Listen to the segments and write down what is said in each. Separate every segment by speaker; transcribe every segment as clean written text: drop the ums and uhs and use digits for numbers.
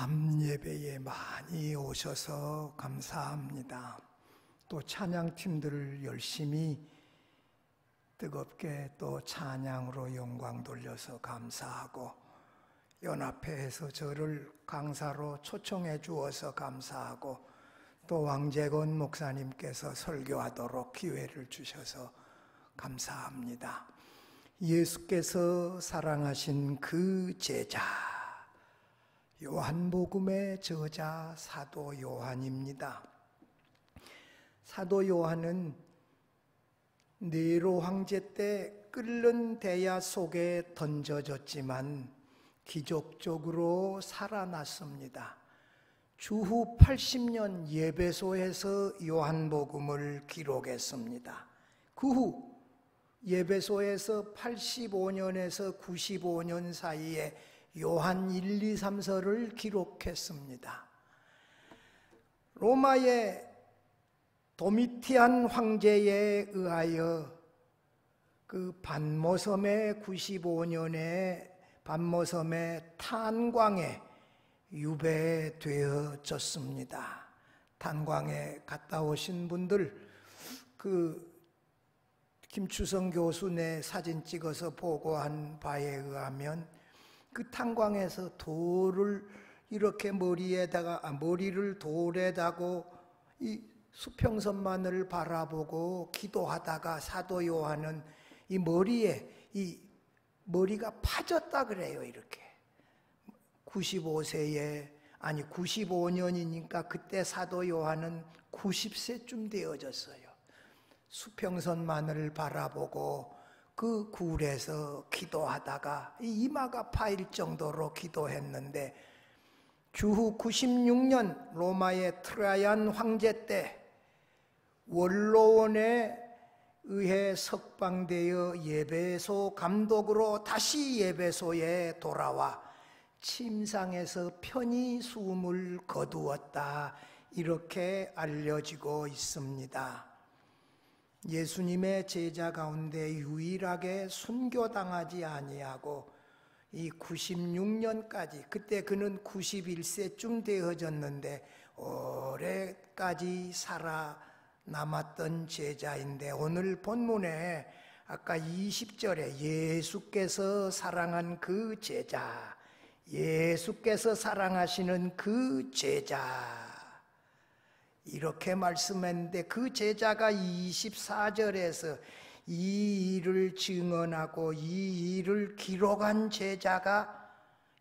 Speaker 1: 밤 예배에 많이 오셔서 감사합니다. 또 찬양팀들을 열심히 뜨겁게 또 찬양으로 영광 돌려서 감사하고, 연합회에서 저를 강사로 초청해 주어서 감사하고, 또 왕재건 목사님께서 설교하도록 기회를 주셔서 감사합니다. 예수께서 사랑하신 그 제자, 요한복음의 저자 사도 요한입니다. 사도 요한은 네로 황제 때 끓는 대야 속에 던져졌지만 기적적으로 살아났습니다. 주후 80년 예배소에서 요한복음을 기록했습니다. 그 후 예배소에서 85년에서 95년 사이에 요한 1, 2, 3서를 기록했습니다. 로마의 도미티안 황제에 의하여 그 반모섬의 95년에 반모섬의 탄광에 유배되어졌습니다. 탄광에 갔다 오신 분들, 그 김추성 교수 내 사진 찍어서 보고한 바에 의하면 그 탄광에서 돌을 이렇게 머리를 돌에 다고 이 수평선만을 바라보고 기도하다가 사도 요한은 이 머리에 이 머리가 파졌다 그래요. 이렇게 95년이니까 그때 사도 요한은 90세쯤 되어졌어요. 수평선만을 바라보고 그 굴에서 기도하다가 이마가 파일 정도로 기도했는데, 주후 96년 로마의 트라이안 황제 때 원로원에 의해 석방되어 예배소 감독으로 다시 예배소에 돌아와 침상에서 편히 숨을 거두었다, 이렇게 알려지고 있습니다. 예수님의 제자 가운데 유일하게 순교당하지 아니하고 이 96년까지, 그때 그는 91세쯤 되어졌는데 오래까지 살아남았던 제자인데, 오늘 본문에 아까 20절에 예수께서 사랑한 그 제자, 예수께서 사랑하시는 그 제자 이렇게 말씀했는데, 그 제자가 24절에서 이 일을 증언하고 이 일을 기록한 제자가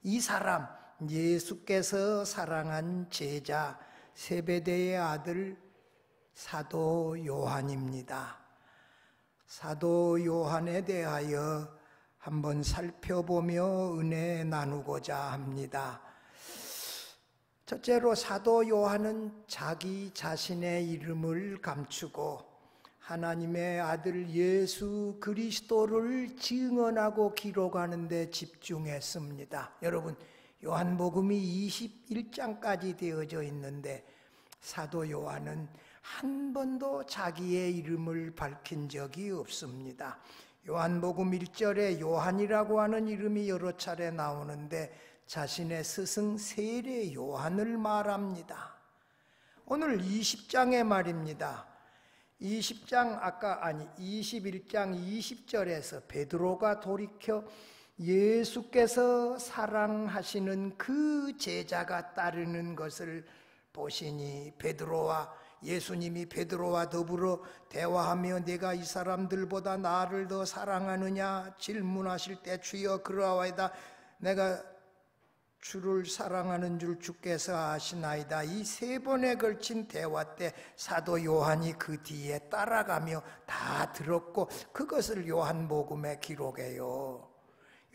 Speaker 1: 이 사람, 예수께서 사랑한 제자 세베대의 아들 사도 요한입니다. 사도 요한에 대하여 한번 살펴보며 은혜 나누고자 합니다. 첫째로 사도 요한은 자기 자신의 이름을 감추고 하나님의 아들 예수 그리스도를 증언하고 기록하는 데 집중했습니다. 여러분, 요한복음이 21장까지 되어져 있는데 사도 요한은 한 번도 자기의 이름을 밝힌 적이 없습니다. 요한복음 1절에 요한이라고 하는 이름이 여러 차례 나오는데 자신의 스승 세례 요한을 말합니다. 오늘 20장의 말입니다. 21장 20절에서 베드로가 돌이켜 예수께서 사랑하시는 그 제자가 따르는 것을 보시니, 베드로와 예수님이 베드로와 더불어 대화하며 내가 이 사람들보다 나를 더 사랑하느냐 질문하실 때, 주여 그러하오이다, 내가 주를 사랑하는 줄 주께서 아시나이다, 이 세 번에 걸친 대화 때 사도 요한이 그 뒤에 따라가며 다 들었고 그것을 요한복음에 기록해요.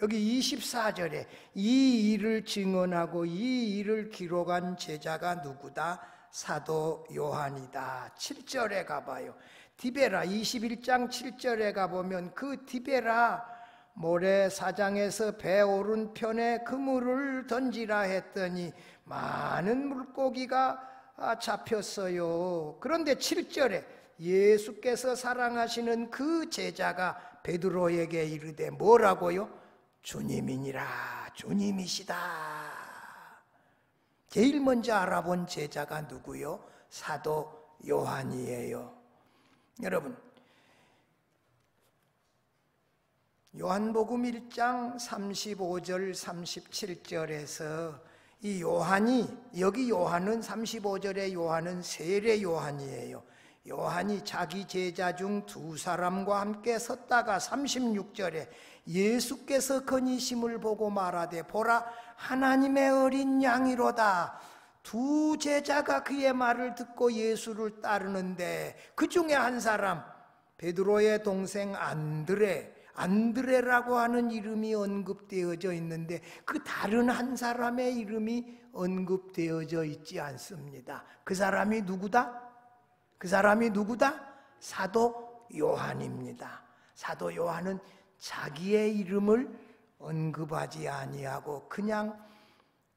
Speaker 1: 여기 24절에 이 일을 증언하고 이 일을 기록한 제자가 누구다? 사도 요한이다. 7절에 가봐요. 디베라 21장 7절에 가보면 그 디베라 모래사장에서 배 오른편에 그물을 던지라 했더니 많은 물고기가 잡혔어요. 그런데 7절에 예수께서 사랑하시는 그 제자가 베드로에게 이르되 뭐라고요? 주님이니라, 주님이시다. 제일 먼저 알아본 제자가 누구요? 사도 요한이에요. 여러분, 요한복음 1장 35절 37절에서 이 요한이, 여기 요한은 35절의 요한은 세례 요한이에요. 요한이 자기 제자 중 두 사람과 함께 섰다가 36절에 예수께서 건이심을 보고 말하되 보라 하나님의 어린 양이로다. 두 제자가 그의 말을 듣고 예수를 따르는데 그 중에 한 사람, 베드로의 동생 안드레라고 하는 이름이 언급되어져 있는데 그 다른 한 사람의 이름이 언급되어져 있지 않습니다. 그 사람이 누구다? 사도 요한입니다. 사도 요한은 자기의 이름을 언급하지 아니하고 그냥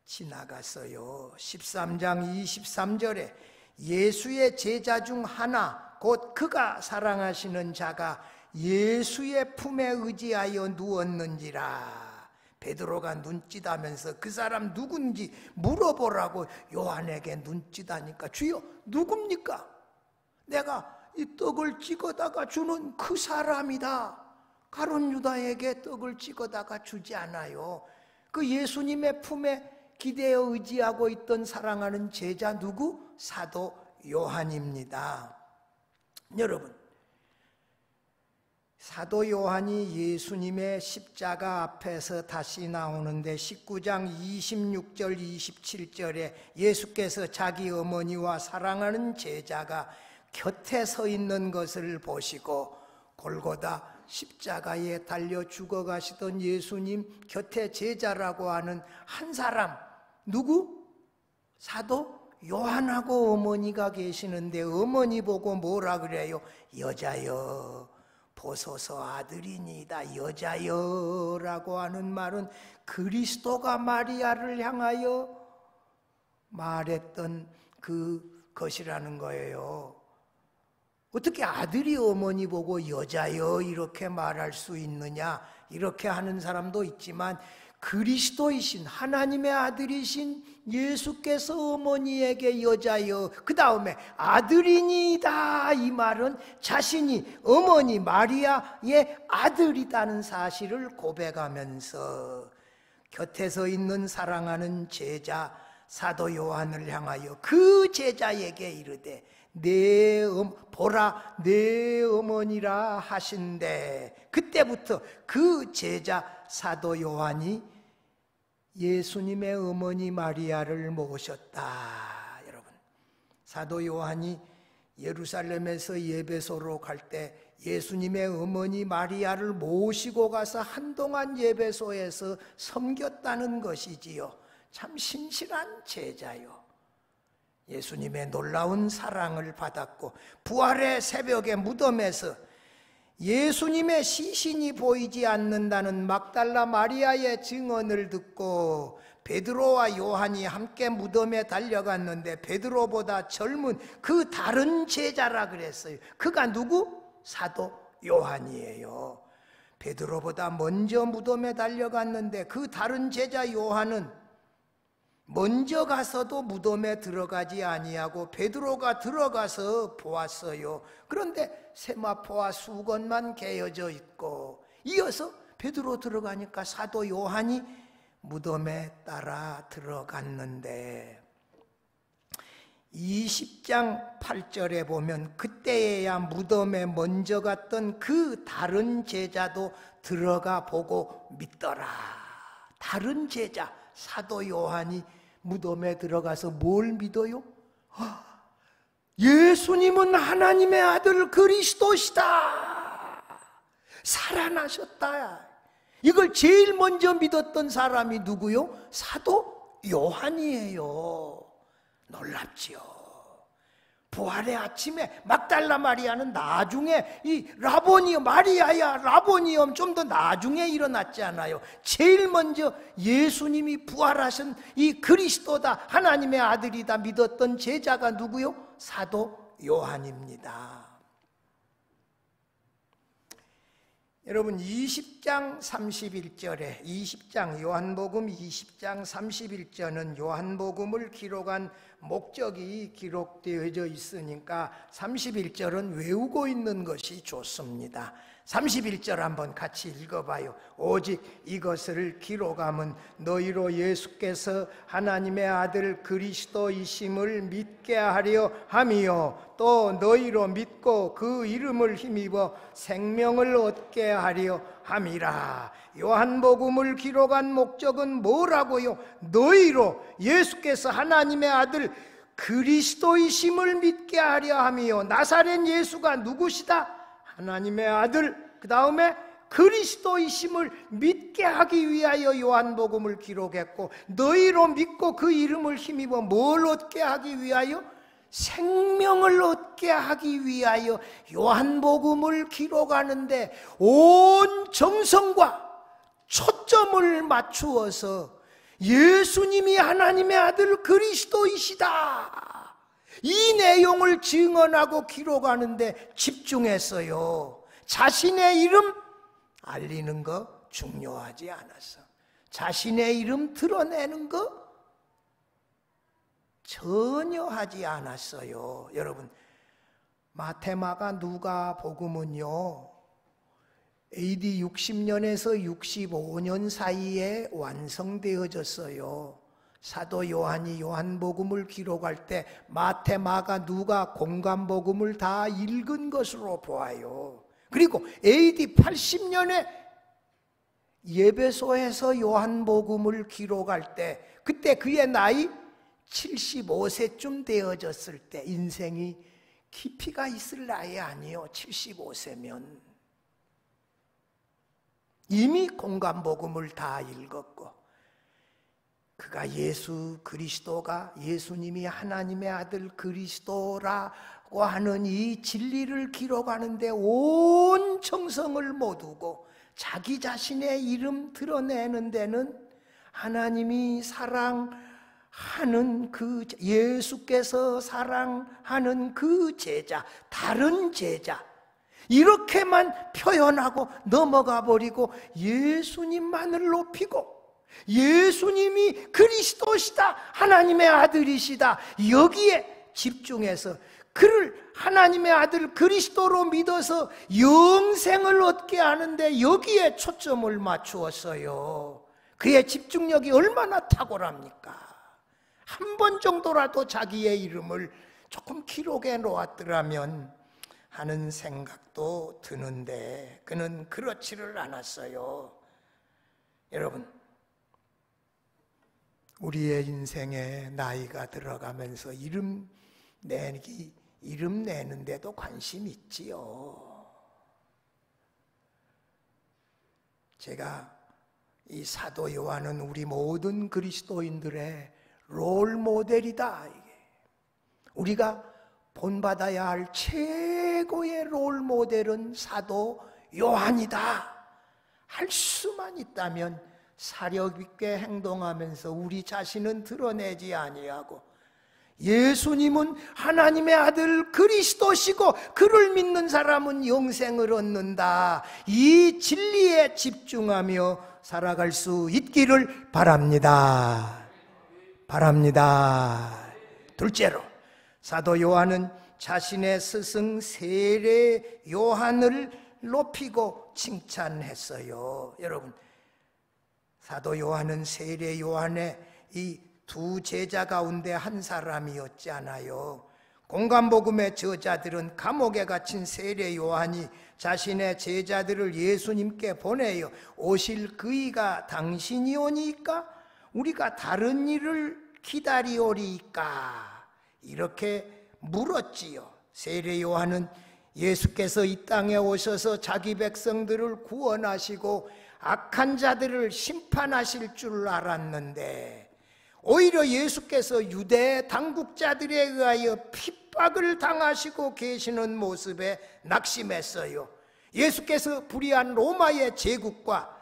Speaker 1: 지나갔어요. 13장 23절에 예수의 제자 중 하나 곧 그가 사랑하시는 자가 예수의 품에 의지하여 누웠는지라. 베드로가 눈짓하면서 그 사람 누군지 물어보라고 요한에게 눈짓하니까 주여 누굽니까? 내가 이 떡을 찍어다가 주는 그 사람이다. 가룟 유다에게 떡을 찍어다가 주지 않아요. 그 예수님의 품에 기대어 의지하고 있던 사랑하는 제자 누구? 사도 요한입니다. 여러분, 사도 요한이 예수님의 십자가 앞에서 다시 나오는데 19장 26절 27절에 예수께서 자기 어머니와 사랑하는 제자가 곁에 서 있는 것을 보시고 골고다 십자가에 달려 죽어가시던 예수님 곁에 제자라고 하는 한 사람, 누구? 사도 요한하고 어머니가 계시는데 어머니 보고 뭐라 그래요? 여자여 보소서 아들이니이다. 여자여라고 하는 말은 그리스도가 마리아를 향하여 말했던 그것이라는 거예요. 어떻게 아들이 어머니 보고 여자여 이렇게 말할 수 있느냐? 이렇게 하는 사람도 있지만 그리스도이신 하나님의 아들이신 예수께서 어머니에게 여자여 그 다음에 아들이니다 이 말은 자신이 어머니 마리아의 아들이라는 사실을 고백하면서 곁에 서 있는 사랑하는 제자 사도 요한을 향하여 그 제자에게 이르되 보라 내 어머니라 하신대. 그때부터 그 제자 사도 요한이 예수님의 어머니 마리아를 모셨다. 여러분, 사도 요한이 예루살렘에서 예배소로 갈 때 예수님의 어머니 마리아를 모시고 가서 한동안 예배소에서 섬겼다는 것이지요. 참 신실한 제자요. 예수님의 놀라운 사랑을 받았고 부활의 새벽에 무덤에서 예수님의 시신이 보이지 않는다는 막달라 마리아의 증언을 듣고 베드로와 요한이 함께 무덤에 달려갔는데 베드로보다 젊은 그 다른 제자라 그랬어요. 그가 누구? 사도 요한이에요. 베드로보다 먼저 무덤에 달려갔는데 그 다른 제자 요한은 먼저 가서도 무덤에 들어가지 아니하고 베드로가 들어가서 보았어요. 그런데 세마포와 수건만 개어져 있고 이어서 베드로 들어가니까 사도 요한이 무덤에 따라 들어갔는데 20장 8절에 보면 그때에야 무덤에 먼저 갔던 그 다른 제자도 들어가 보고 믿더라. 다른 제자 사도 요한이 무덤에 들어가서 뭘 믿어요? 예수님은 하나님의 아들 그리스도시다. 살아나셨다. 이걸 제일 먼저 믿었던 사람이 누구요? 사도 요한이에요. 놀랍지요. 부활의 아침에 막달라 마리아는 나중에 이 라보니엄 마리아야 라보니엄 좀 더 나중에 일어났지 않아요. 제일 먼저 예수님이 부활하신 이 그리스도다 하나님의 아들이다 믿었던 제자가 누구요? 사도 요한입니다. 여러분 20장 31절에 20장 요한복음 20장 31절은 요한복음을 기록한 목적이 기록되어져 있으니까 31절은 외우고 있는 것이 좋습니다. 31절 한번 같이 읽어봐요. 오직 이것을 기록함은 너희로 예수께서 하나님의 아들 그리스도이심을 믿게 하려 함이요 또 너희로 믿고 그 이름을 힘입어 생명을 얻게 하려 함이라. 요한복음을 기록한 목적은 뭐라고요? 너희로 예수께서 하나님의 아들 그리스도이심을 믿게 하려 함이요. 나사렛 예수가 누구시다? 하나님의 아들, 그 다음에 그리스도이심을 믿게 하기 위하여 요한복음을 기록했고, 너희로 믿고 그 이름을 힘입어 뭘 얻게 하기 위하여? 생명을 얻게 하기 위하여 요한복음을 기록하는데 온 정성과 초점을 맞추어서 예수님이 하나님의 아들 그리스도이시다, 이 내용을 증언하고 기록하는데 집중했어요. 자신의 이름 알리는 거 중요하지 않았어. 자신의 이름 드러내는 거 전혀 하지 않았어요. 여러분, 마태, 마가, 누가 복음은요 AD 60년에서 65년 사이에 완성되어졌어요. 사도 요한이 요한복음을 기록할 때 마태, 마가, 누가 공관복음을 다 읽은 것으로 보아요. 그리고 AD 80년에 예배소에서 요한복음을 기록할 때 그때 그의 나이 75세쯤 되어졌을 때, 인생이 깊이가 있을 나이 아니요 75세면 이미 공관복음을 다 읽었고, 그가 예수 그리스도가 예수님이 하나님의 아들 그리스도라고 하는 이 진리를 기록하는데 온 정성을 모두고 자기 자신의 이름 드러내는 데는 하나님이 사랑하는 그 예수께서 사랑하는 그 제자, 다른 제자 이렇게만 표현하고 넘어가 버리고 예수님만을 높이고 예수님이 그리스도시다, 하나님의 아들이시다, 여기에 집중해서 그를 하나님의 아들 그리스도로 믿어서 영생을 얻게 하는데 여기에 초점을 맞추었어요. 그의 집중력이 얼마나 탁월합니까? 한 번 정도라도 자기의 이름을 조금 기록해 놓았더라면 하는 생각도 드는데 그는 그렇지를 않았어요. 여러분, 우리의 인생에 나이가 들어가면서 이름 내는데도 관심 있지요. 제가 이 사도 요한은 우리 모든 그리스도인들의 롤 모델이다. 우리가 본받아야 할 최고의 롤 모델은 사도 요한이다. 할 수만 있다면 사력 있게 행동하면서 우리 자신은 드러내지 아니하고 예수님은 하나님의 아들 그리스도시고 그를 믿는 사람은 영생을 얻는다, 이 진리에 집중하며 살아갈 수 있기를 바랍니다. 둘째로, 사도 요한은 자신의 스승 세례 요한을 높이고 칭찬했어요. 여러분, 사도 요한은 세례 요한의 이 두 제자 가운데 한 사람이었잖아요. 공관복음의 저자들은 감옥에 갇힌 세례 요한이 자신의 제자들을 예수님께 보내요. 오실 그이가 당신이오니까 우리가 다른 일을 기다리오리까, 이렇게 물었지요. 세례 요한은 예수께서 이 땅에 오셔서 자기 백성들을 구원하시고 악한 자들을 심판하실 줄 알았는데 오히려 예수께서 유대 당국자들에 의하여 핍박을 당하시고 계시는 모습에 낙심했어요. 예수께서 불의한 로마의 제국과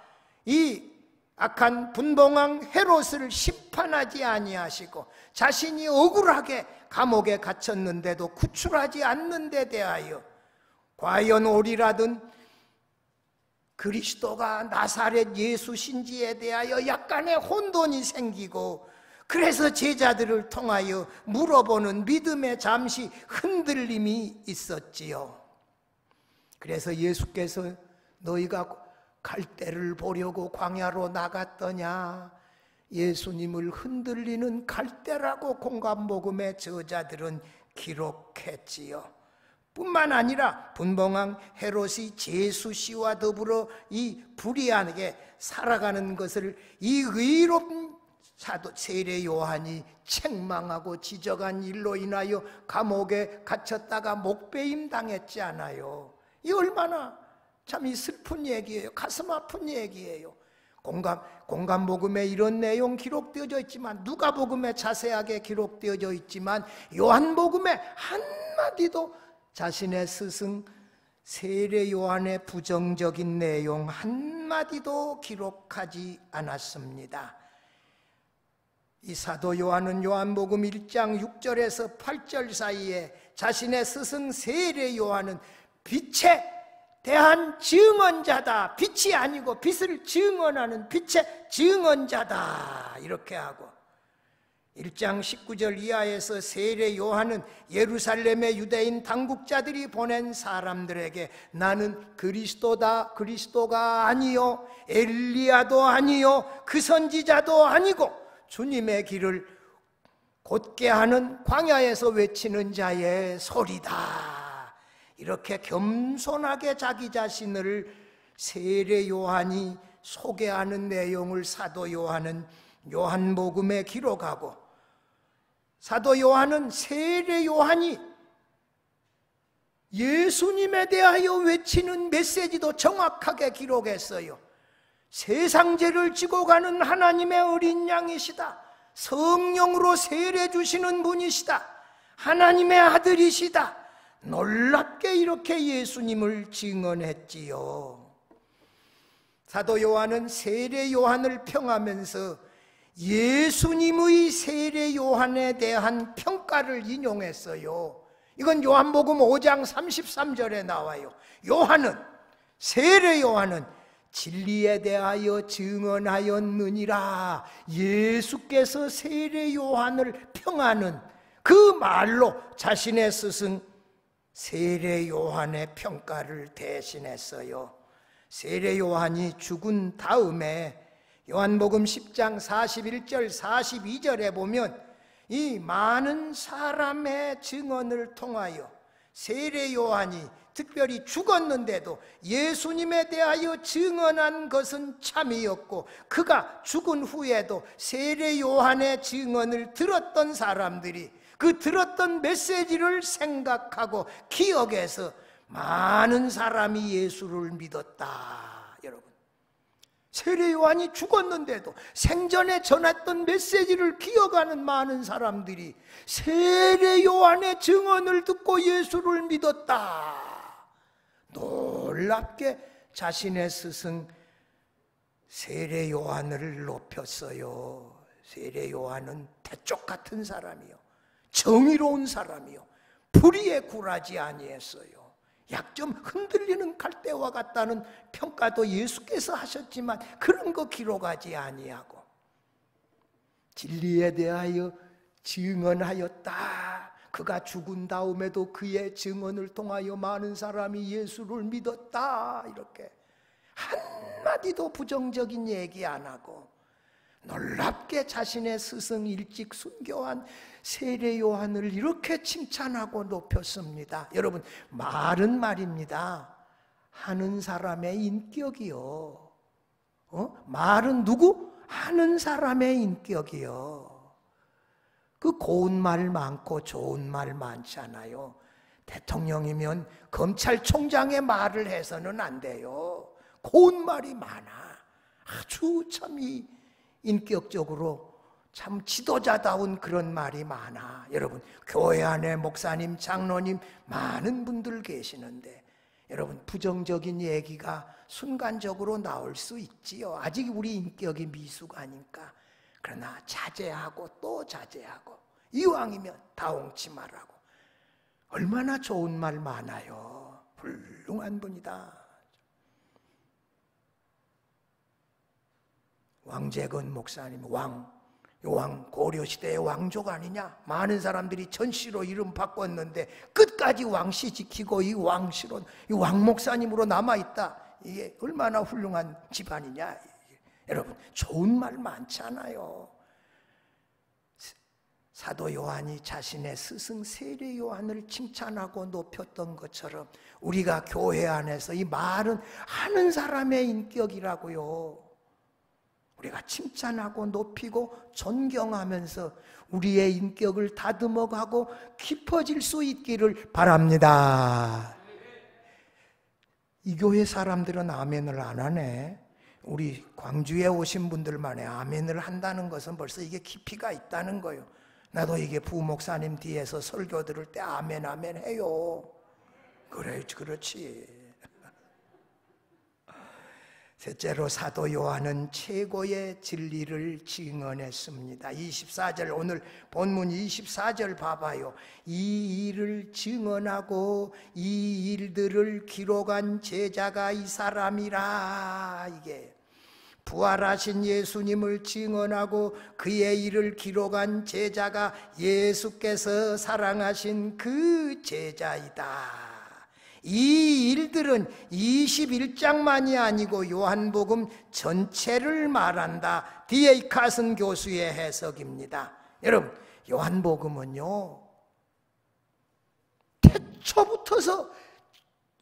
Speaker 1: 이 악한 분봉왕 헤롯을 심판하지 아니하시고 자신이 억울하게 감옥에 갇혔는데도 구출하지 않는 데 대하여 과연 옳으라든 그리스도가 나사렛 예수신지에 대하여 약간의 혼돈이 생기고, 그래서 제자들을 통하여 물어보는 믿음의 잠시 흔들림이 있었지요. 그래서 예수께서 너희가 갈대를 보려고 광야로 나갔더냐? 예수님을 흔들리는 갈대라고 공감복음의 저자들은 기록했지요. 뿐만 아니라 분봉왕 헤롯이 제수 씨와 더불어 이 불의하게 살아가는 것을 이 의롭은 사도 세례 요한이 책망하고 지적한 일로 인하여 감옥에 갇혔다가 목배임 당했지 않아요. 이 얼마나 참 이 슬픈 얘기예요. 가슴 아픈 얘기예요. 공감복음에 이런 내용 기록되어져 있지만, 누가복음에 자세하게 기록되어져 있지만, 요한복음에 한마디도 자신의 스승 세례 요한의 부정적인 내용 한마디도 기록하지 않았습니다. 이 사도 요한은 요한복음 1장 6절에서 8절 사이에 자신의 스승 세례 요한은 빛에 대한 증언자다, 빛이 아니고 빛을 증언하는 빛의 증언자다, 이렇게 하고, 1장 19절 이하에서 세례 요한은 예루살렘의 유대인 당국자들이 보낸 사람들에게 나는 그리스도다, 그리스도가 아니요 엘리야도 아니요 그 선지자도 아니고 주님의 길을 곧게 하는 광야에서 외치는 자의 소리다, 이렇게 겸손하게 자기 자신을 세례 요한이 소개하는 내용을 사도 요한은 요한복음에 기록하고, 사도 요한은 세례 요한이 예수님에 대하여 외치는 메시지도 정확하게 기록했어요. 세상 죄를 지고 가는 하나님의 어린 양이시다, 성령으로 세례 주시는 분이시다, 하나님의 아들이시다, 놀랍게 이렇게 예수님을 증언했지요. 사도 요한은 세례 요한을 평하면서 예수님의 세례 요한에 대한 평가를 인용했어요. 이건 요한복음 5장 33절에 나와요. 세례 요한은 진리에 대하여 증언하였느니라. 예수께서 세례 요한을 평하는 그 말로 자신의 스승 세례 요한의 평가를 대신했어요. 세례 요한이 죽은 다음에 요한복음 10장 41절 42절에 보면 이 많은 사람의 증언을 통하여 세례 요한이 특별히 죽었는데도 예수님에 대하여 증언한 것은 참이었고, 그가 죽은 후에도 세례 요한의 증언을 들었던 사람들이 그 들었던 메시지를 생각하고 기억해서 많은 사람이 예수를 믿었다. 여러분, 세례 요한이 죽었는데도 생전에 전했던 메시지를 기억하는 많은 사람들이 세례 요한의 증언을 듣고 예수를 믿었다. 놀랍게 자신의 스승 세례 요한을 높였어요. 세례 요한은 대쪽 같은 사람이요, 정의로운 사람이요, 불의에 굴하지 아니했어요. 약점 흔들리는 갈대와 같다는 평가도 예수께서 하셨지만 그런 거 기록하지 아니하고 진리에 대하여 증언하였다. 그가 죽은 다음에도 그의 증언을 통하여 많은 사람이 예수를 믿었다. 이렇게 한마디도 부정적인 얘기 안 하고 놀랍게 자신의 스승 일찍 순교한 세례 요한을 이렇게 칭찬하고 높였습니다. 여러분, 말은 말입니다. 하는 사람의 인격이요. 말은 누구? 하는 사람의 인격이요. 그 고운 말 많고 좋은 말 많잖아요. 대통령이면 검찰총장의 말을 해서는 안 돼요. 고운 말이 많아. 아주 참 인격적으로 참 지도자다운 그런 말이 많아. 여러분, 교회 안에 목사님, 장로님 많은 분들 계시는데 여러분, 부정적인 얘기가 순간적으로 나올 수 있지요. 아직 우리 인격이 미숙하니까. 그러나 자제하고 또 자제하고 이왕이면 다홍치 말하고. 얼마나 좋은 말 많아요. 훌륭한 분이다. 왕재건 목사님, 왕 고려시대의 왕족 아니냐? 많은 사람들이 전씨로 이름 바꿨는데 끝까지 왕씨 지키고 이 왕씨로, 이 왕목사님으로 남아있다. 이게 얼마나 훌륭한 집안이냐? 여러분, 좋은 말 많잖아요. 사도 요한이 자신의 스승 세례 요한을 칭찬하고 높였던 것처럼 우리가 교회 안에서 이 말은 하는 사람의 인격이라고요. 우리가 칭찬하고 높이고 존경하면서 우리의 인격을 다듬어가고 깊어질 수 있기를 바랍니다. 이 교회 사람들은 아멘을 안 하네. 우리 광주에 오신 분들만의 아멘을 한다는 것은 벌써 이게 깊이가 있다는 거예요. 나도 이게 부목사님 뒤에서 설교 들을 때 아멘 아멘 해요. 그래, 그렇지. 셋째로 사도 요한은 최고의 진리를 증언했습니다. 24절, 오늘 본문 24절 봐봐요. 이 일을 증언하고 이 일들을 기록한 제자가 이 사람이라. 이게 부활하신 예수님을 증언하고 그의 일을 기록한 제자가 예수께서 사랑하신 그 제자이다. 이 일들은 21장만이 아니고 요한복음 전체를 말한다. D.A. 카슨 교수의 해석입니다. 여러분, 요한복음은요, 태초부터서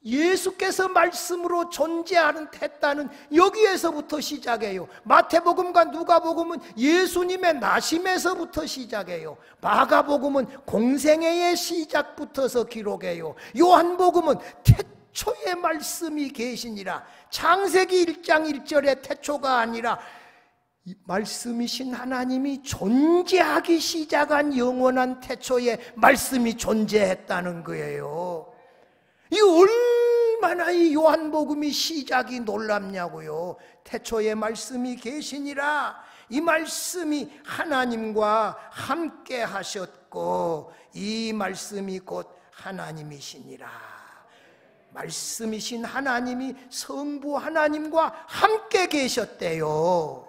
Speaker 1: 예수께서 말씀으로 존재했다는 여기에서부터 시작해요. 마태복음과 누가복음은 예수님의 나심에서부터 시작해요. 마가복음은 공생애의 시작부터서 기록해요. 요한복음은 태초의 말씀이 계시니라. 창세기 1장 1절의 태초가 아니라 말씀이신 하나님이 존재하기 시작한 영원한 태초에 말씀이 존재했다는 거예요. 이 얼마나 이 요한복음이 시작이 놀랍냐고요. 태초에 말씀이 계시니라. 이 말씀이 하나님과 함께 하셨고 이 말씀이 곧 하나님이시니라. 말씀이신 하나님이 성부 하나님과 함께 계셨대요.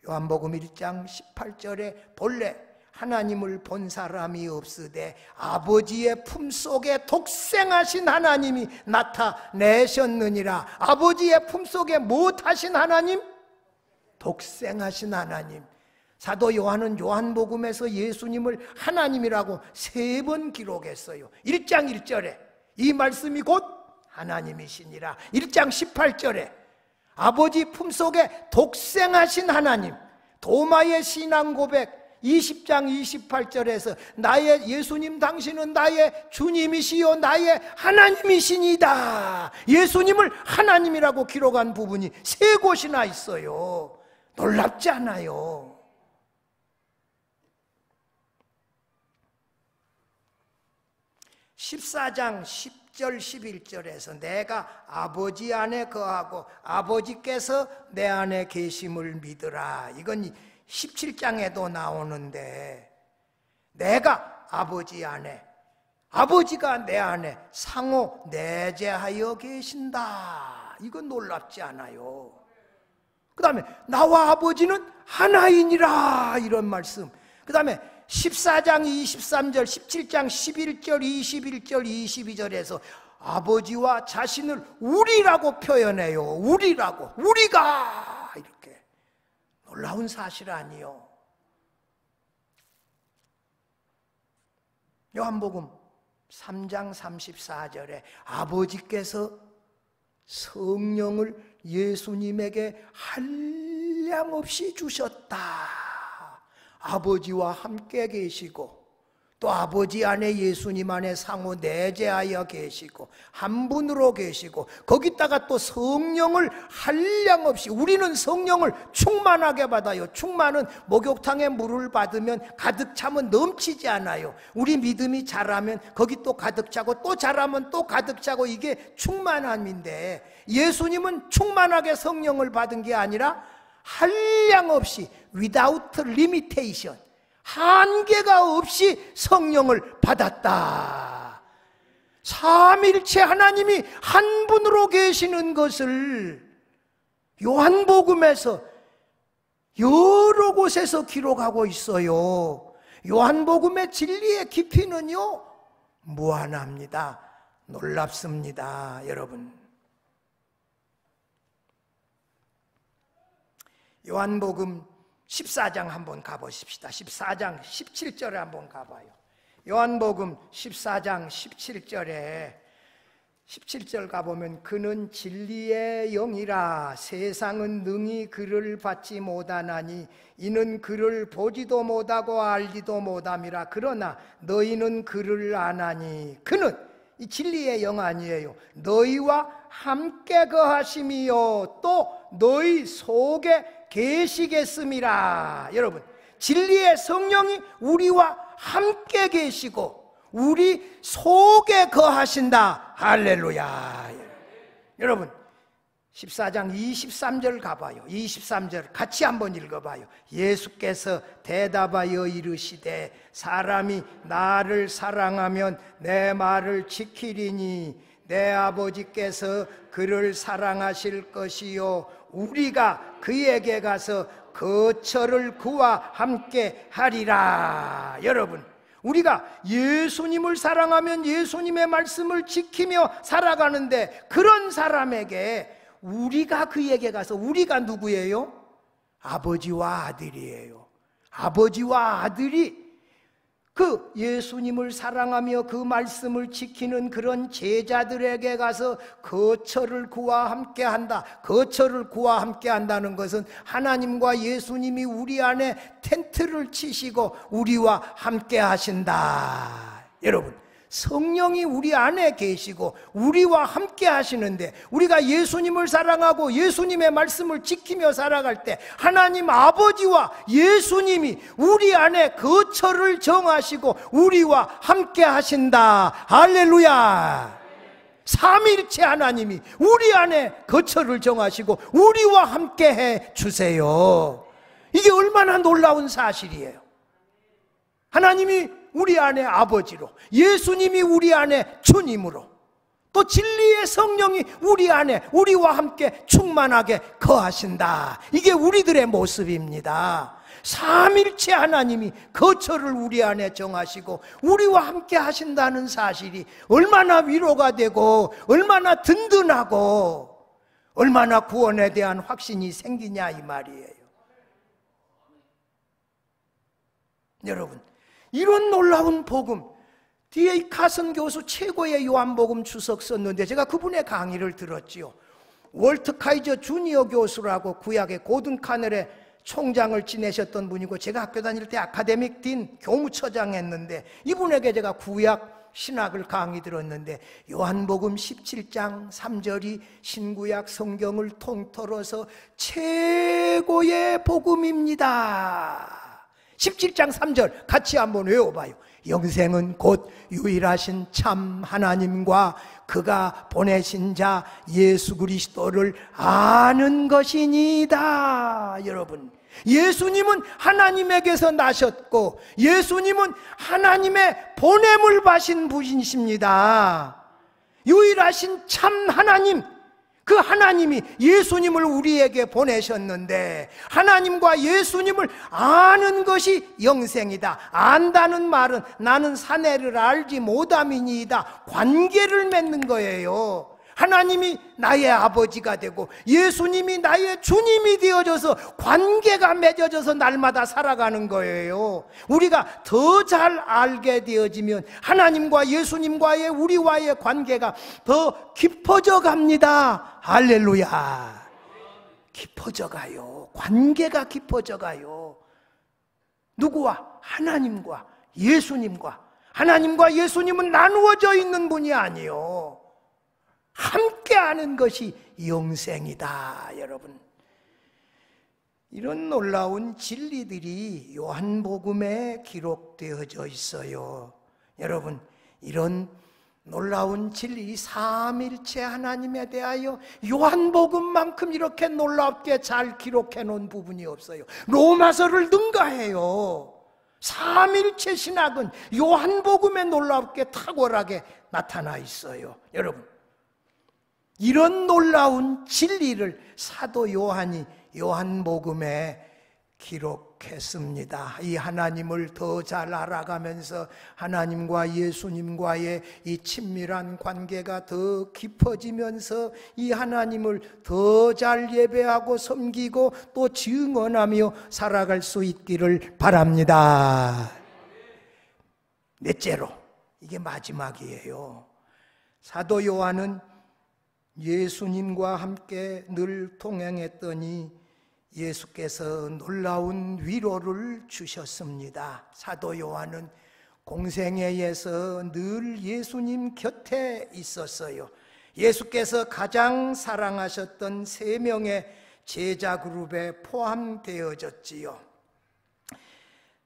Speaker 1: 요한복음 1장 18절에 본래 하나님을 본 사람이 없으되 아버지의 품속에 독생하신 하나님이 나타내셨느니라. 아버지의 품속에 무엇하신 하나님? 독생하신 하나님. 사도 요한은 요한복음에서 예수님을 하나님이라고 3번 기록했어요. 1장 1절에 이 말씀이 곧 하나님이시니라. 1장 18절에 아버지 품속에 독생하신 하나님. 도마의 신앙 고백 20장 28절에서 나의 예수님 당신은 나의 주님이시요 나의 하나님이시니다. 예수님을 하나님이라고 기록한 부분이 3곳이나 있어요. 놀랍지 않아요? (14장 10절 11절에서) 내가 아버지 안에 거하고 아버지께서 내 안에 계심을 믿으라. 이건 17장에도 나오는데, 내가 아버지 안에, 아버지가 내 안에 상호 내재하여 계신다. 이건 놀랍지 않아요? 그 다음에 나와 아버지는 하나이니라, 이런 말씀. 그 다음에 14장 23절, 17장 11절, 21절, 22절에서 아버지와 자신을 우리라고 표현해요. 우리라고, 우리가, 이렇게. 놀라운 사실 아니요? 요한복음 3장 34절에 아버지께서 성령을 예수님에게 한량없이 주셨다. 아버지와 함께 계시고 또 아버지 안에 예수님 안에 상호 내재하여 계시고 한 분으로 계시고 거기다가 또 성령을 한량없이, 우리는 성령을 충만하게 받아요. 충만은 목욕탕에 물을 받으면 가득 차면 넘치지 않아요. 우리 믿음이 자라면 거기 또 가득 차고 또 자라면 또 가득 차고, 이게 충만함인데 예수님은 충만하게 성령을 받은 게 아니라 한량없이 without limitation, 한계가 없이 성령을 받았다. 삼일체 하나님이 한 분으로 계시는 것을 요한복음에서 여러 곳에서 기록하고 있어요. 요한복음의 진리의 깊이는요, 무한합니다. 놀랍습니다, 여러분. 요한복음 14장 한번 가보십시다. 14장 17절에 한번 가봐요. 요한복음 14장 17절 가보면 그는 진리의 영이라 세상은 능히 그를 받지 못하나니 이는 그를 보지도 못하고 알지도 못함이라. 그러나 너희는 그를 아나니 그는 이 진리의 영 아니에요. 너희와 함께 거하심이요 또 너희 속에 계시겠음이라. 여러분, 진리의 성령이 우리와 함께 계시고 우리 속에 거하신다. 할렐루야. 여러분, 14장 23절 가봐요. 23절 같이 한번 읽어봐요. 예수께서 대답하여 이르시되 사람이 나를 사랑하면 내 말을 지키리니 내 아버지께서 그를 사랑하실 것이요 우리가 그에게 가서 거처를 그와 함께 하리라. 여러분, 우리가 예수님을 사랑하면 예수님의 말씀을 지키며 살아가는데 그런 사람에게 우리가 그에게 가서, 우리가 누구예요? 아버지와 아들이에요. 아버지와 아들이 그 예수님을 사랑하며 그 말씀을 지키는 그런 제자들에게 가서 거처를 그와 함께 한다. 거처를 그와 함께 한다는 것은 하나님과 예수님이 우리 안에 텐트를 치시고 우리와 함께 하신다. 여러분, 성령이 우리 안에 계시고 우리와 함께 하시는데 우리가 예수님을 사랑하고 예수님의 말씀을 지키며 살아갈 때 하나님 아버지와 예수님이 우리 안에 거처를 정하시고 우리와 함께 하신다. 할렐루야. 삼위일체 하나님이 우리 안에 거처를 정하시고 우리와 함께 해 주세요. 이게 얼마나 놀라운 사실이에요. 하나님이 우리 안에 아버지로, 예수님이 우리 안에 주님으로, 또 진리의 성령이 우리 안에 우리와 함께 충만하게 거하신다. 이게 우리들의 모습입니다. 삼일체 하나님이 거처를 우리 안에 정하시고 우리와 함께 하신다는 사실이 얼마나 위로가 되고 얼마나 든든하고 얼마나 구원에 대한 확신이 생기냐 이 말이에요. 여러분, 이런 놀라운 복음, D.A. 카슨 교수 최고의 요한복음 주석 썼는데 제가 그분의 강의를 들었지요. 월트 카이저 주니어 교수라고 구약의 고든 카넬의 총장을 지내셨던 분이고 제가 학교 다닐 때 아카데믹 딘 교무처장 했는데 이분에게 제가 구약 신학을 강의 들었는데 요한복음 17장 3절이 신구약 성경을 통틀어서 최고의 복음입니다. 17장 3절 같이 한번 외워봐요. 영생은 곧 유일하신 참 하나님과 그가 보내신 자 예수 그리스도를 아는 것이니이다. 여러분, 예수님은 하나님에게서 나셨고 예수님은 하나님의 보냄을 받으신 분이십니다. 유일하신 참 하나님, 그 하나님이 예수님을 우리에게 보내셨는데 하나님과 예수님을 아는 것이 영생이다. 안다는 말은 나는 사내를 알지 못함이니이다. 관계를 맺는 거예요. 하나님이 나의 아버지가 되고 예수님이 나의 주님이 되어져서 관계가 맺어져서 날마다 살아가는 거예요. 우리가 더 잘 알게 되어지면 하나님과 예수님과의 우리와의 관계가 더 깊어져 갑니다. 할렐루야. 깊어져 가요. 관계가 깊어져 가요. 누구와? 하나님과 예수님과. 하나님과 예수님은 나누어져 있는 분이 아니요, 함께 하는 것이 영생이다. 여러분, 이런 놀라운 진리들이 요한복음에 기록되어져 있어요. 여러분, 이런 놀라운 진리, 삼일체 하나님에 대하여 요한복음만큼 이렇게 놀랍게 잘 기록해 놓은 부분이 없어요. 로마서를 능가해요. 삼일체 신학은 요한복음에 놀랍게 탁월하게 나타나 있어요. 여러분, 이런 놀라운 진리를 사도 요한이 요한복음에 기록했습니다. 이 하나님을 더 잘 알아가면서 하나님과 예수님과의 이 친밀한 관계가 더 깊어지면서 이 하나님을 더 잘 예배하고 섬기고 또 증언하며 살아갈 수 있기를 바랍니다. 넷째로, 이게 마지막이에요. 사도 요한은 예수님과 함께 늘 동행했더니 예수께서 놀라운 위로를 주셨습니다. 사도 요한은 공생애에서 늘 예수님 곁에 있었어요. 예수께서 가장 사랑하셨던 3명의 제자 그룹에 포함되어졌지요.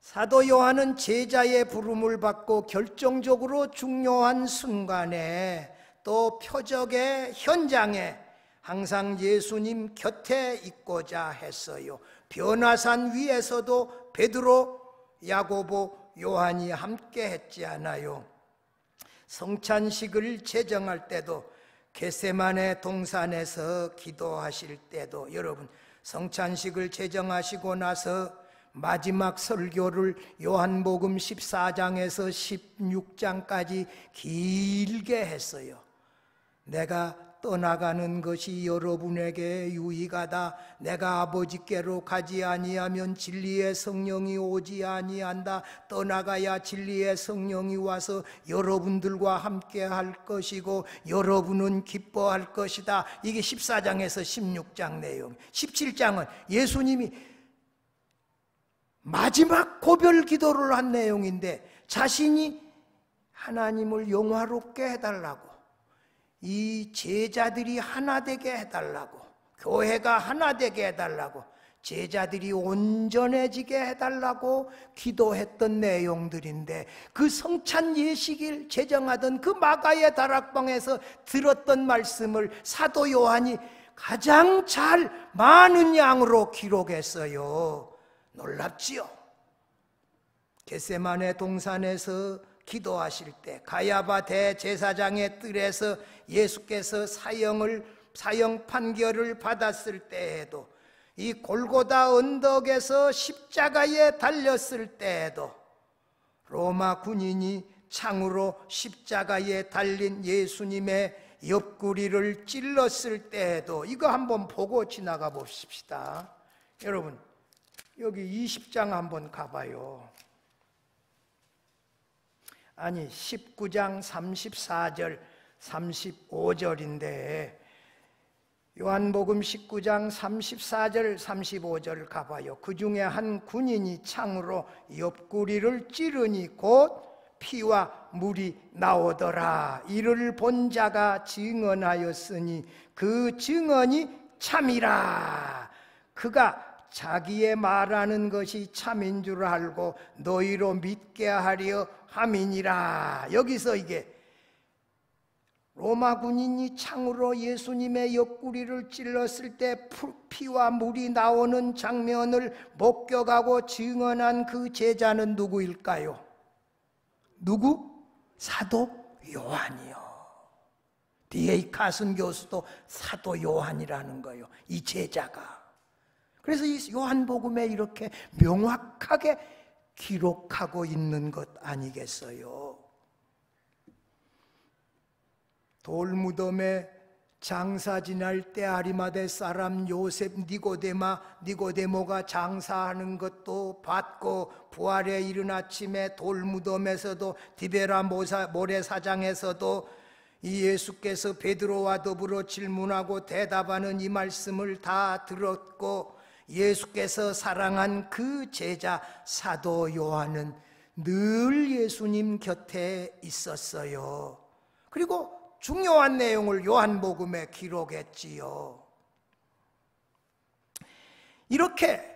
Speaker 1: 사도 요한은 제자의 부름을 받고 결정적으로 중요한 순간에 또 표적의 현장에 항상 예수님 곁에 있고자 했어요. 변화산 위에서도 베드로, 야고보, 요한이 함께 했지 않아요. 성찬식을 제정할 때도, 겟세마네 동산에서 기도하실 때도, 여러분 성찬식을 제정하시고 나서 마지막 설교를 요한복음 14장에서 16장까지 길게 했어요. 내가 떠나가는 것이 여러분에게 유익하다. 내가 아버지께로 가지 아니하면 진리의 성령이 오지 아니한다. 떠나가야 진리의 성령이 와서 여러분들과 함께 할 것이고 여러분은 기뻐할 것이다. 이게 14장에서 16장 내용. 17장은 예수님이 마지막 고별 기도를 한 내용인데 자신이 하나님을 영화롭게 해달라고, 이 제자들이 하나 되게 해달라고, 교회가 하나 되게 해달라고, 제자들이 온전해지게 해달라고 기도했던 내용들인데, 그 성찬 예식일 제정하던 그 마가의 다락방에서 들었던 말씀을 사도 요한이 가장 잘 많은 양으로 기록했어요. 놀랍지요? 겟세마네 동산에서 기도하실 때, 가야바 대제사장의 뜰에서 예수께서 사형 판결을 받았을 때에도, 이 골고다 언덕에서 십자가에 달렸을 때에도, 로마 군인이 창으로 십자가에 달린 예수님의 옆구리를 찔렀을 때에도, 이거 한번 보고 지나가 봅시다. 여러분 여기 20장 한번 가봐요. 아니 19장 34절 35절인데 요한복음 19장 34절 35절 가봐요. 그 중에 한 군인이 창으로 옆구리를 찌르니 곧 피와 물이 나오더라. 이를 본 자가 증언하였으니 그 증언이 참이라. 그가 자기의 말하는 것이 참인 줄 알고 너희로 믿게 하려 함이니라. 여기서 이게 로마 군인이 창으로 예수님의 옆구리를 찔렀을 때 피와 물이 나오는 장면을 목격하고 증언한 그 제자는 누구일까요? 누구? 사도 요한이요. D.A. 카슨 교수도 사도 요한이라는 거예요. 이 제자가. 그래서 이 요한복음에 이렇게 명확하게 기록하고 있는 것 아니겠어요? 돌무덤에 장사 지날 때 아리마대 사람 요셉 니고데모가 장사하는 것도 봤고, 부활의 이른 아침에 돌무덤에서도 디베라 모래사장에서도 이 예수께서 베드로와 더불어 질문하고 대답하는 이 말씀을 다 들었고, 예수께서 사랑한 그 제자 사도 요한은 늘 예수님 곁에 있었어요. 그리고 중요한 내용을 요한복음에 기록했지요. 이렇게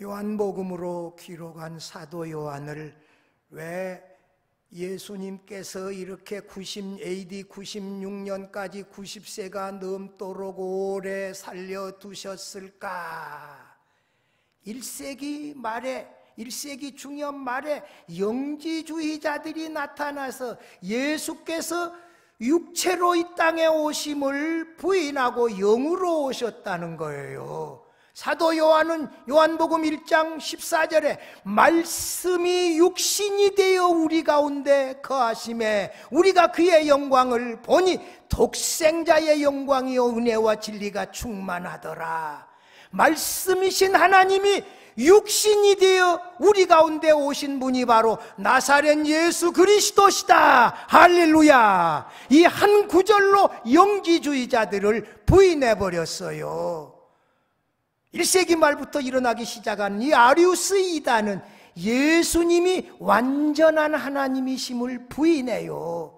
Speaker 1: 요한복음으로 기록한 사도 요한을 왜 예수님께서 이렇게 AD 96년까지 90세가 넘도록 오래 살려두셨을까? 1세기 말에, 1세기 중엽 말에 영지주의자들이 나타나서 예수께서 육체로 이 땅에 오심을 부인하고 영으로 오셨다는 거예요. 사도 요한은 요한복음 1장 14절에 말씀이 육신이 되어 우리 가운데 거하심에 우리가 그의 영광을 보니 독생자의 영광이요 은혜와 진리가 충만하더라. 말씀이신 하나님이 육신이 되어 우리 가운데 오신 분이 바로 나사렛 예수 그리스도시다. 할렐루야. 이 한 구절로 영지주의자들을 부인해버렸어요. 1세기 말부터 일어나기 시작한 이 아리우스 이단은 예수님이 완전한 하나님이심을 부인해요.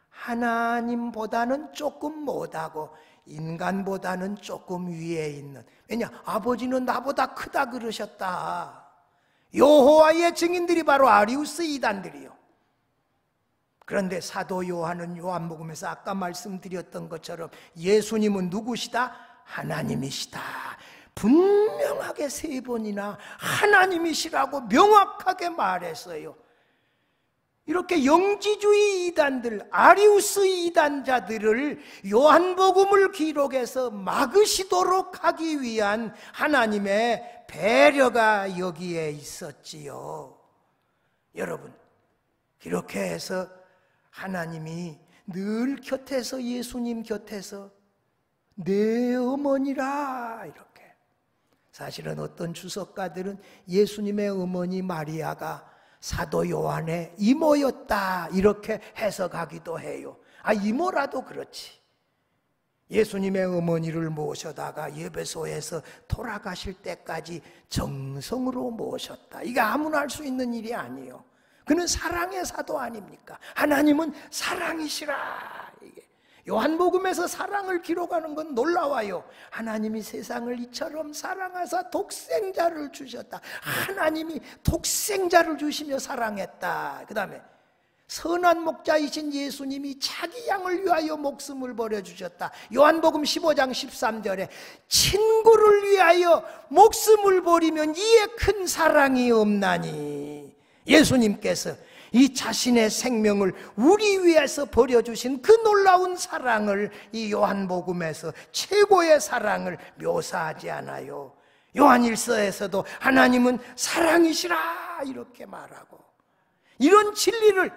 Speaker 1: 하나님보다는 조금 못하고 인간보다는 조금 위에 있는, 왜냐? 아버지는 나보다 크다 그러셨다. 여호와의 증인들이 바로 아리우스 이단들이요. 그런데 사도 요한은 요한복음에서 아까 말씀드렸던 것처럼 예수님은 누구시다? 하나님이시다. 분명하게 3번이나 하나님이시라고 명확하게 말했어요. 이렇게 영지주의 이단들, 아리우스 이단자들을 요한복음을 기록해서 막으시도록 하기 위한 하나님의 배려가 여기에 있었지요. 여러분, 이렇게 해서 하나님이 늘 곁에서, 예수님 곁에서 내 어머니라 이렇게. 사실은 어떤 주석가들은 예수님의 어머니 마리아가 사도 요한의 이모였다 이렇게 해석하기도 해요. 이모라도 그렇지. 예수님의 어머니를 모셔다가 예배소에서 돌아가실 때까지 정성으로 모셨다. 이게 아무나 할 수 있는 일이 아니에요. 그는 사랑의 사도 아닙니까? 하나님은 사랑이시라. 이게 요한복음에서 사랑을 기록하는 건 놀라워요. 하나님이 세상을 이처럼 사랑하사 독생자를 주셨다. 하나님이 독생자를 주시며 사랑했다. 그 다음에 선한 목자이신 예수님이 자기 양을 위하여 목숨을 버려주셨다. 요한복음 15장 13절에 친구를 위하여 목숨을 버리면 이에 큰 사랑이 없나니. 예수님께서 이 자신의 생명을 우리 위해서 버려주신 그 놀라운 사랑을 이 요한복음에서 최고의 사랑을 묘사하지 않아요. 요한일서에서도 하나님은 사랑이시라 이렇게 말하고 이런 진리를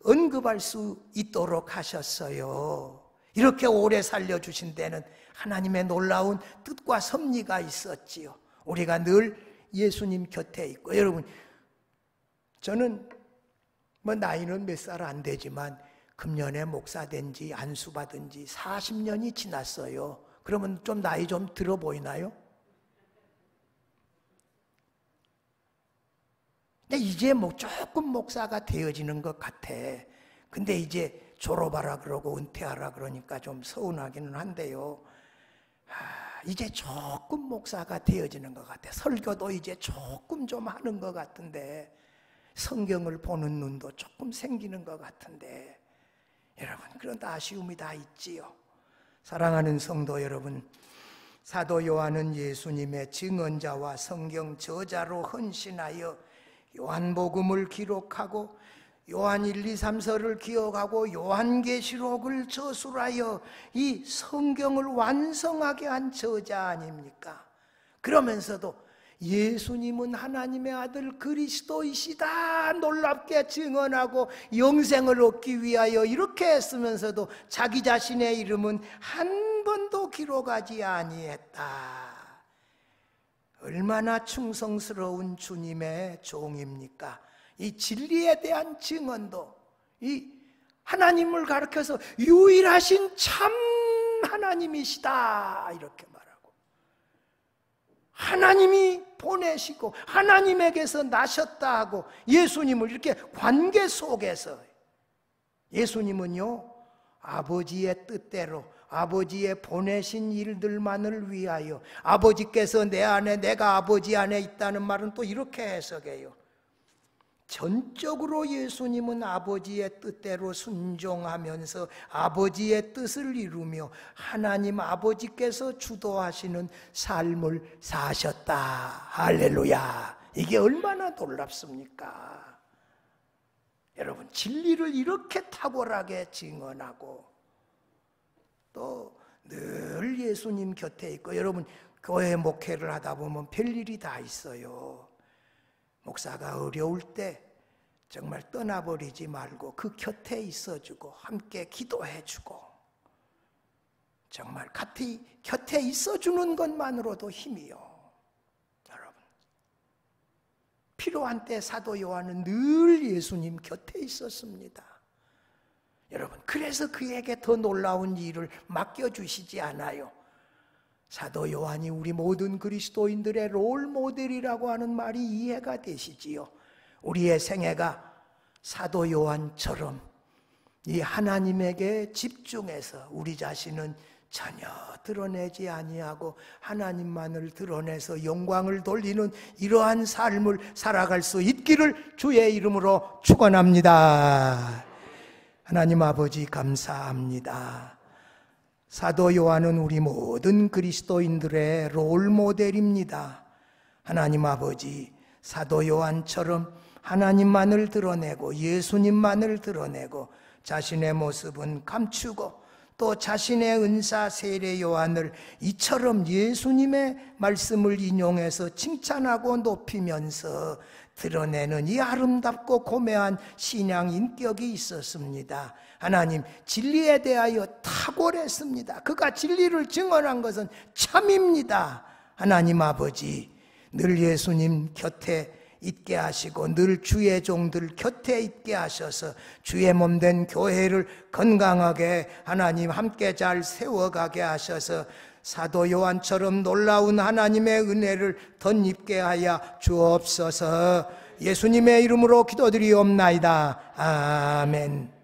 Speaker 1: 언급할 수 있도록 하셨어요. 이렇게 오래 살려주신 데는 하나님의 놀라운 뜻과 섭리가 있었지요. 우리가 늘 예수님 곁에 있고, 여러분, 저는 나이는 몇 살 안 되지만 금년에 목사된 지 안수받은 지 40년이 지났어요. 그러면 좀 나이 좀 들어 보이나요? 이제 조금 목사가 되어지는 것 같아. 근데 이제 졸업하라 그러고 은퇴하라 그러니까 좀 서운하기는 한데요. 이제 조금 목사가 되어지는 것 같아. 설교도 이제 조금 좀 하는 것 같은데, 성경을 보는 눈도 조금 생기는 것 같은데, 여러분, 그런 아쉬움이 다 있지요. 사랑하는 성도 여러분, 사도 요한은 예수님의 증언자와 성경 저자로 헌신하여 요한복음을 기록하고 요한 1, 2, 3서를 기억하고 요한계시록을 저술하여 이 성경을 완성하게 한 저자 아닙니까? 그러면서도 예수님은 하나님의 아들 그리스도이시다 놀랍게 증언하고 영생을 얻기 위하여 이렇게 했으면서도 자기 자신의 이름은 한 번도 기록하지 아니했다. 얼마나 충성스러운 주님의 종입니까? 이 진리에 대한 증언도 이 하나님을 가리켜서 유일하신 참 하나님이시다 이렇게 말하고, 하나님이 보내시고 하나님에게서 나셨다 하고 예수님을 이렇게 관계 속에서, 예수님은요 아버지의 뜻대로 아버지의 보내신 일들만을 위하여, 아버지께서 내 안에 내가 아버지 안에 있다는 말은 또 이렇게 해석해요. 전적으로 예수님은 아버지의 뜻대로 순종하면서 아버지의 뜻을 이루며 하나님 아버지께서 주도하시는 삶을 사셨다. 할렐루야. 이게 얼마나 놀랍습니까? 여러분, 진리를 이렇게 탁월하게 증언하고 또 늘 예수님 곁에 있고, 여러분 교회 목회를 하다 보면 별일이 다 있어요. 목사가 어려울 때 정말 떠나버리지 말고 그 곁에 있어주고 함께 기도해주고, 정말 곁에 있어주는 것만으로도 힘이요. 여러분, 필요한 때 사도 요한은 늘 예수님 곁에 있었습니다. 여러분, 그래서 그에게 더 놀라운 일을 맡겨주시지 않아요. 사도 요한이 우리 모든 그리스도인들의 롤 모델이라고 하는 말이 이해가 되시지요. 우리의 생애가 사도 요한처럼 이 하나님에게 집중해서 우리 자신은 전혀 드러내지 아니하고 하나님만을 드러내서 영광을 돌리는 이러한 삶을 살아갈 수 있기를 주의 이름으로 축원합니다. 하나님 아버지, 감사합니다. 사도 요한은 우리 모든 그리스도인들의 롤 모델입니다. 하나님 아버지, 사도 요한처럼 하나님만을 드러내고 예수님만을 드러내고 자신의 모습은 감추고 또 자신의 은사 세례 요한을 이처럼 예수님의 말씀을 인용해서 칭찬하고 높이면서 드러내는 이 아름답고 고매한 신앙 인격이 있었습니다. 하나님, 진리에 대하여 탁월했습니다. 그가 진리를 증언한 것은 참입니다. 하나님 아버지, 늘 예수님 곁에 있게 하시고 늘 주의 종들 곁에 있게 하셔서 주의 몸된 교회를 건강하게 하나님 함께 잘 세워가게 하셔서 사도 요한처럼 놀라운 하나님의 은혜를 덧입게 하여 주옵소서. 예수님의 이름으로 기도드리옵나이다. 아멘.